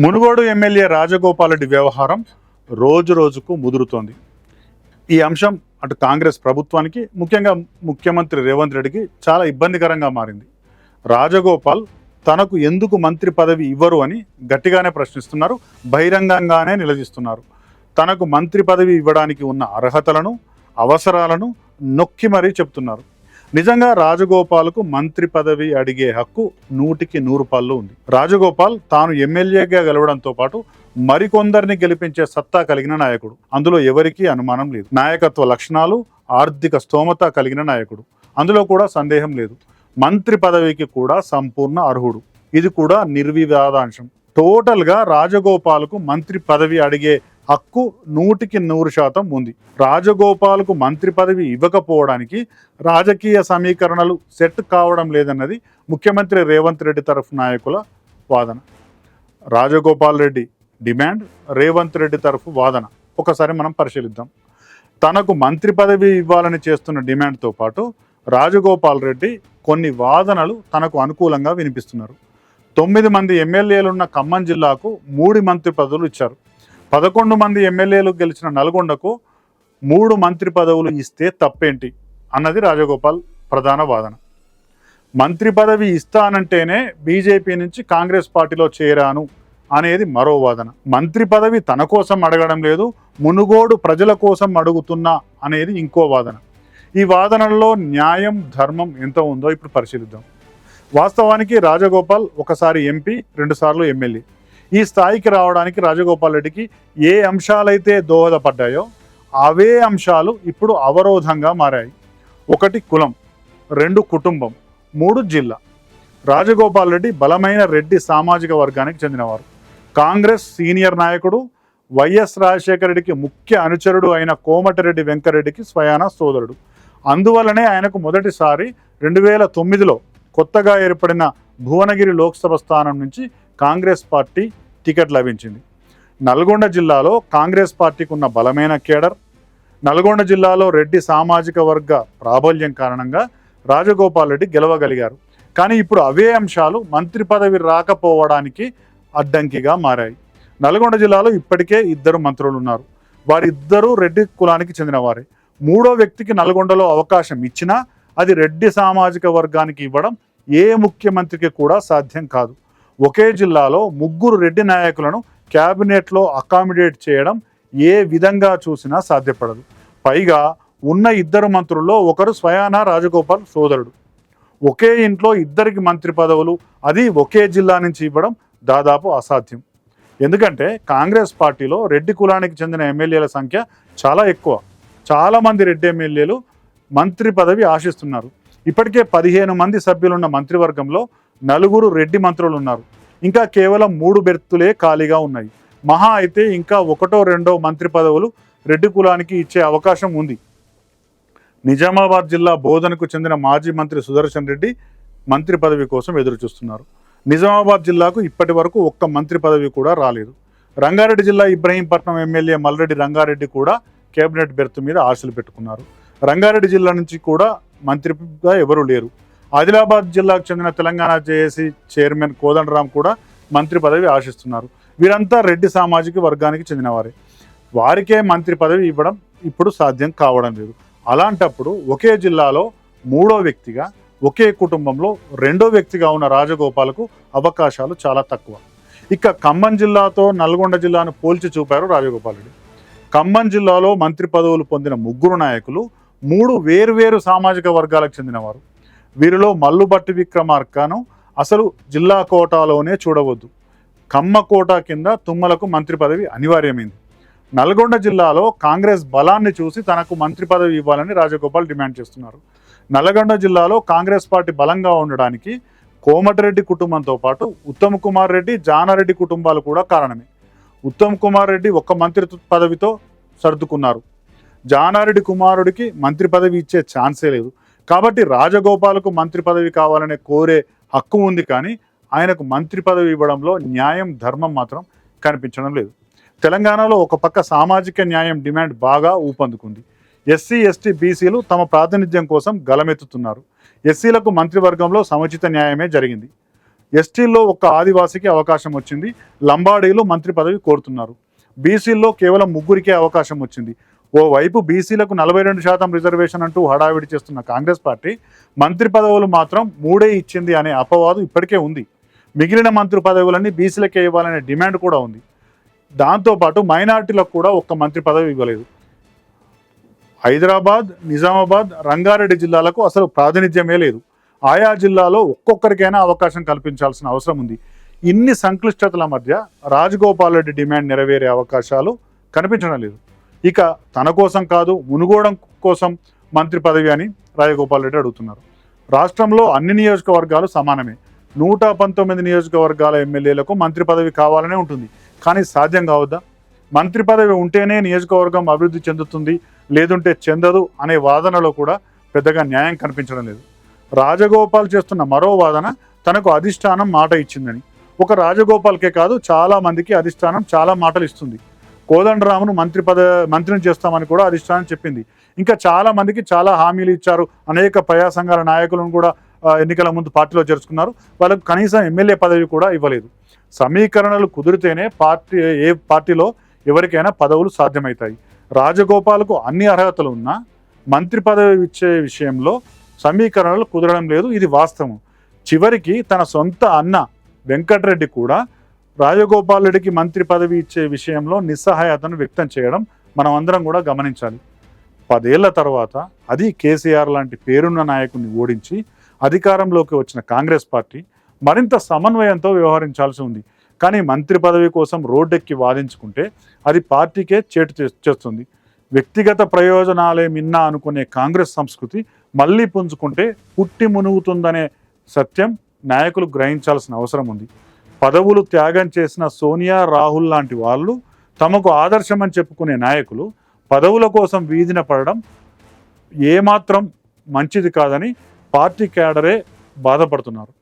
Munugode MLA Rajagopal Reddy వ్యవహారం రోజు రోజుకు ముదురుతోంది. ఈ అంశం అటు కాంగ్రెస్ ప్రభుత్వానికి, ముఖ్యంగా ముఖ్యమంత్రి రేవంత్ రెడ్డికి చాలా ఇబ్బందికరంగా మారింది. రాజగోపాల్ తనకు ఎందుకు మంత్రి పదవి ఇవ్వరు అని గట్టిగానే ప్రశ్నిస్తున్నారు, బహిరంగంగానే నిలదీస్తున్నారు. తనకు మంత్రి పదవి ఇవ్వడానికి ఉన్న అర్హతలను, అవసరాలను నొక్కి మరీ చెప్తున్నారు. నిజంగా రాజగోపాల్కు మంత్రి పదవి అడిగే హక్కు 100% ఉంది. రాజగోపాల్ తాను ఎమ్మెల్యేగా గెలవడంతో పాటు మరికొందరిని గెలిపించే సత్తా కలిగిన నాయకుడు. అందులో ఎవరికీ అనుమానం లేదు. నాయకత్వ లక్షణాలు, ఆర్థిక స్తోమత కలిగిన నాయకుడు. అందులో కూడా సందేహం లేదు. మంత్రి పదవికి కూడా సంపూర్ణ అర్హుడు. ఇది కూడా నిర్వివాదాంశం. టోటల్గా రాజగోపాల్కు మంత్రి పదవి అడిగే హక్కు 100% ఉంది. రాజగోపాల్కు మంత్రి పదవి ఇవ్వకపోవడానికి రాజకీయ సమీకరణలు సెట్ కావడం లేదన్నది ముఖ్యమంత్రి రేవంత్ రెడ్డి తరఫు నాయకుల వాదన. రాజగోపాల్ రెడ్డి డిమాండ్, రేవంత్ రెడ్డి తరఫు వాదన ఒకసారి మనం పరిశీలిద్దాం. తనకు మంత్రి పదవి ఇవ్వాలని చేస్తున్న డిమాండ్తో పాటు రాజగోపాల్ రెడ్డి కొన్ని వాదనలు తనకు అనుకూలంగా వినిపిస్తున్నారు. 9 మంది ఎమ్మెల్యేలున్న ఖమ్మం జిల్లాకు 3 మంత్రి పదవులు ఇచ్చారు. 11 మంది ఎమ్మెల్యేలు గెలిచిన నల్గొండకు 3 మంత్రి పదవులు ఇస్తే తప్పేంటి అన్నది రాజగోపాల్ ప్రధాన వాదన. మంత్రి పదవి ఇస్తానంటేనే బీజేపీ నుంచి కాంగ్రెస్ పార్టీలో చేరాను అనేది మరో వాదన. మంత్రి పదవి తన కోసం అడగడం లేదు, మునుగోడు ప్రజల కోసం అడుగుతున్నా అనేది ఇంకో వాదన. ఈ వాదనల్లో న్యాయం, ధర్మం ఎంత ఉందో ఇప్పుడు పరిశీలిద్దాం. వాస్తవానికి రాజగోపాల్ ఒకసారి ఎంపీ, 2 సార్లు ఎమ్మెల్యే. ఈ స్థాయికి రావడానికి రాజగోపాల్ రెడ్డికి ఏ అంశాలైతే దోహదపడ్డాయో అవే అంశాలు ఇప్పుడు అవరోధంగా మారాయి. 1 కులం, 2 కుటుంబం, 3 జిల్లా. రాజగోపాల్ రెడ్డి బలమైన రెడ్డి సామాజిక వర్గానికి చెందినవారు. కాంగ్రెస్ సీనియర్ నాయకుడు, వైఎస్ రాజశేఖర రెడ్డికి ముఖ్య అనుచరుడు అయిన కోమటిరెడ్డి వెంకరెడ్డికి స్వయాన సోదరుడు. అందువల్లనే ఆయనకు మొదటిసారి 2009లో కొత్తగా ఏర్పడిన భువనగిరి లోక్సభ స్థానం నుంచి కాంగ్రెస్ పార్టీ టికెట్ లభించింది. నల్గొండ జిల్లాలో కాంగ్రెస్ పార్టీకి ఉన్న బలమైన కేడర్, నల్గొండ జిల్లాలో రెడ్డి సామాజిక వర్గ ప్రాబల్యం కారణంగా రాజగోపాల్ రెడ్డి గెలవగలిగారు. కానీ ఇప్పుడు అవే అంశాలు మంత్రి పదవి రాకపోవడానికి అడ్డంకిగా మారాయి. నల్గొండ జిల్లాలో ఇప్పటికే 2 మంత్రులు ఉన్నారు. వారిద్దరూ రెడ్డి కులానికి చెందినవారే. 3వ వ్యక్తికి నల్గొండలో అవకాశం ఇచ్చినా అది రెడ్డి సామాజిక వర్గానికి ఇవ్వడం ఏ ముఖ్యమంత్రికి కూడా సాధ్యం కాదు. ఒకే జిల్లాలో 3 రెడ్డి నాయకులను క్యాబినెట్లో అకామిడేట్ చేయడం ఏ విధంగా చూసినా సాధ్యపడదు. పైగా ఉన్న 2 మంత్రుల్లో ఒకరు స్వయానా రాజగోపాల్ సోదరుడు. ఒకే ఇంట్లో 2కి మంత్రి పదవులు, అది ఒకే జిల్లా నుంచి ఇవ్వడం దాదాపు అసాధ్యం. ఎందుకంటే కాంగ్రెస్ పార్టీలో రెడ్డి కులానికి చెందిన ఎమ్మెల్యేల సంఖ్య చాలా ఎక్కువ. చాలామంది రెడ్డి ఎమ్మెల్యేలు మంత్రి పదవి ఆశిస్తున్నారు. ఇప్పటికే 15 మంది సభ్యులున్న మంత్రివర్గంలో 4 రెడ్డి మంత్రులు ఉన్నారు. ఇంకా కేవలం 3 బెర్తులే ఖాళీగా ఉన్నాయి. మహా అయితే ఇంకా 1, 2 మంత్రి పదవులు రెడ్డి కులానికి ఇచ్చే అవకాశం ఉంది. నిజామాబాద్ జిల్లా బోధనకు చెందిన మాజీ మంత్రి సుదర్శన్ రెడ్డి మంత్రి పదవి కోసం ఎదురు చూస్తున్నారు. నిజామాబాద్ జిల్లాకు ఇప్పటి వరకు 1 మంత్రి పదవి కూడా రాలేదు. రంగారెడ్డి జిల్లా ఇబ్రహీంపట్నం ఎమ్మెల్యే మల్రెడ్డి రంగారెడ్డి కూడా కేబినెట్ బెర్త్ మీద ఆశలు పెట్టుకున్నారు. రంగారెడ్డి జిల్లా నుంచి కూడా మంత్రిగా ఎవరూ లేరు. ఆదిలాబాద్ జిల్లాకు చెందిన తెలంగాణ జేఏసీ చైర్మన్ కోదండరాం కూడా మంత్రి పదవి ఆశిస్తున్నారు. వీరంతా రెడ్డి సామాజిక వర్గానికి చెందినవారే. వారికే మంత్రి పదవి ఇవ్వడం ఇప్పుడు సాధ్యం కావడం లేదు. అలాంటప్పుడు ఒకే జిల్లాలో 3వ వ్యక్తిగా, ఒకే కుటుంబంలో 2వ వ్యక్తిగా ఉన్న రాజగోపాల్కు అవకాశాలు చాలా తక్కువ. ఇక ఖమ్మం జిల్లాతో నల్గొండ జిల్లాను పోల్చి చూపారు రాజగోపాల్ రెడ్డి. ఖమ్మం జిల్లాలో మంత్రి పదవులు పొందిన 3 నాయకులు 3 వేర్వేరు సామాజిక వర్గాలకు చెందినవారు. వీరిలో మల్లుబట్టి విక్రమార్కను అసలు జిల్లా కోటాలోనే చూడవద్దు. ఖమ్మ కోటా కింద తుమ్మలకు మంత్రి పదవి అనివార్యమైంది. నల్గొండ జిల్లాలో కాంగ్రెస్ బలాన్ని చూసి తనకు మంత్రి పదవి ఇవ్వాలని రాజగోపాల్ డిమాండ్ చేస్తున్నారు. నల్గొండ జిల్లాలో కాంగ్రెస్ పార్టీ బలంగా ఉండడానికి కోమటిరెడ్డి కుటుంబంతో పాటు ఉత్తమ్ కుమార్ రెడ్డి, జానారెడ్డి కుటుంబాలు కూడా కారణమే. ఉత్తమ్ కుమార్ రెడ్డి 1 మంత్రి పదవితో సర్దుకున్నారు. జానారెడ్డి కుమారుడికి మంత్రి పదవి ఇచ్చే ఛాన్సే లేదు. కాబట్టి రాజగోపాల్కు మంత్రి పదవి కావాలనే కోరే హక్కు ఉంది, కానీ ఆయనకు మంత్రి పదవి ఇవ్వడంలో న్యాయం, ధర్మం మాత్రం కనిపించడం లేదు. తెలంగాణలో ఒక పక్క సామాజిక న్యాయం డిమాండ్ బాగా ఊపందుకుంది. ఎస్సీ, ఎస్టీ, బీసీలు తమ ప్రాతినిధ్యం కోసం గలమెత్తుతున్నారు. ఎస్సీలకు మంత్రివర్గంలో సముచిత న్యాయమే జరిగింది. ఎస్టీల్లో ఒక్క ఆదివాసికి అవకాశం వచ్చింది, లంబాడీలు మంత్రి పదవి కోరుతున్నారు. బీసీల్లో కేవలం ముగ్గురికే అవకాశం వచ్చింది. ఓవైపు బీసీలకు 42% రిజర్వేషన్ అంటూ హడావిడి చేస్తున్న కాంగ్రెస్ పార్టీ మంత్రి పదవులు మాత్రం 3 ఇచ్చింది అనే అపవాదు ఇప్పటికే ఉంది. మిగిలిన మంత్రి పదవులన్నీ బీసీలకే ఇవ్వాలనే డిమాండ్ కూడా ఉంది. దాంతోపాటు మైనార్టీలకు కూడా ఒక్క మంత్రి పదవి ఇవ్వలేదు. హైదరాబాద్, నిజామాబాద్, రంగారెడ్డి జిల్లాలకు అసలు ప్రాతినిధ్యమే లేదు. ఆయా జిల్లాలో ఒక్కొక్కరికైనా అవకాశం కల్పించాల్సిన అవసరం ఉంది. ఇన్ని సంక్లిష్టతల మధ్య రాజగోపాల్ రెడ్డి డిమాండ్ నెరవేరే అవకాశాలు కనిపించడం లేదు. ఇక తన కోసం కాదు, మునుగోడం కోసం మంత్రి పదవి అని రాజగోపాల్ రెడ్డి అడుగుతున్నారు. రాష్ట్రంలో అన్ని నియోజకవర్గాలు సమానమే. 119 నియోజకవర్గాల ఎమ్మెల్యేలకు మంత్రి పదవి కావాలనే ఉంటుంది. కానీ సాధ్యం కావద్దా? మంత్రి పదవి ఉంటేనే నియోజకవర్గం అభివృద్ధి చెందుతుంది, లేదంటే చెందదు అనే వాదనలో కూడా పెద్దగా న్యాయం కనిపించడం లేదు. రాజగోపాల్ చేస్తున్న మరో వాదన తనకు అధిష్టానం మాట ఇచ్చిందని. ఒక రాజగోపాల్కే కాదు, చాలా మందికి అధిష్టానం చాలా మాటలు ఇస్తుంది. కోదండరామును మంత్రిని చేస్తామని కూడా అధిష్టానం చెప్పింది. ఇంకా చాలా మందికి చాలా హామీలు ఇచ్చారు. అనేక ప్రజా సంఘాల నాయకులను కూడా ఎన్నికల ముందు పార్టీలో చేర్చుకున్నారు. వాళ్ళకు కనీసం ఎమ్మెల్యే పదవి కూడా ఇవ్వలేదు. సమీకరణలు కుదిరితేనే ఏ పార్టీలో ఎవరికైనా పదవులు సాధ్యమవుతాయి. రాజగోపాల్కు అన్ని అర్హతలు ఉన్నా మంత్రి పదవి ఇచ్చే విషయంలో సమీకరణలు కుదరడం లేదు. ఇది వాస్తవం. చివరికి తన సొంత అన్న వెంకటరెడ్డి కూడా రాజగోపాల్ రెడ్డికి మంత్రి పదవి ఇచ్చే విషయంలో నిస్సహాయతను వ్యక్తం చేయడం మనం అందరం కూడా గమనించాలి. 10 ఏళ్ల తర్వాత, అది కేసీఆర్ లాంటి పేరున్న నాయకుడిని ఓడించి అధికారంలోకి వచ్చిన కాంగ్రెస్ పార్టీ మరింత సమన్వయంతో వ్యవహరించాల్సి ఉంది. కానీ మంత్రి పదవి కోసం రోడ్డెక్కి వాదించుకుంటే అది పార్టీకే చేటు చేస్తుంది. వ్యక్తిగత ప్రయోజనాలే మిన్నా అనుకునే కాంగ్రెస్ సంస్కృతి మళ్ళీ పుంజుకుంటే పుట్టి మునుగుతుందనే సత్యం నాయకులు గ్రహించాల్సిన అవసరం ఉంది. పదవులు త్యాగం చేసిన సోనియా, రాహుల్ లాంటి వాళ్ళు, తమకు ఆదర్శమని చెప్పుకునే నాయకులు పదవుల కోసం వీధిన పడడం ఏమాత్రం మంచిది కాదని పార్టీ క్యాడరే బాధపడుతున్నారు.